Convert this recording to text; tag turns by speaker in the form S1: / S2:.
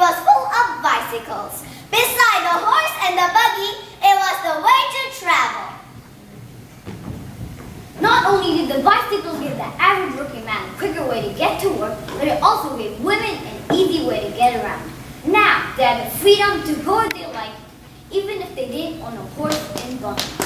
S1: was full of bicycles. Beside the horse and the buggy, it was the way to travel.
S2: Not only did the bicycle give the average working man a quicker way to get to work, but it also gave women an easy way to get around. Now, they had the freedom to go where they liked, even if they didn't own a horse and buggy.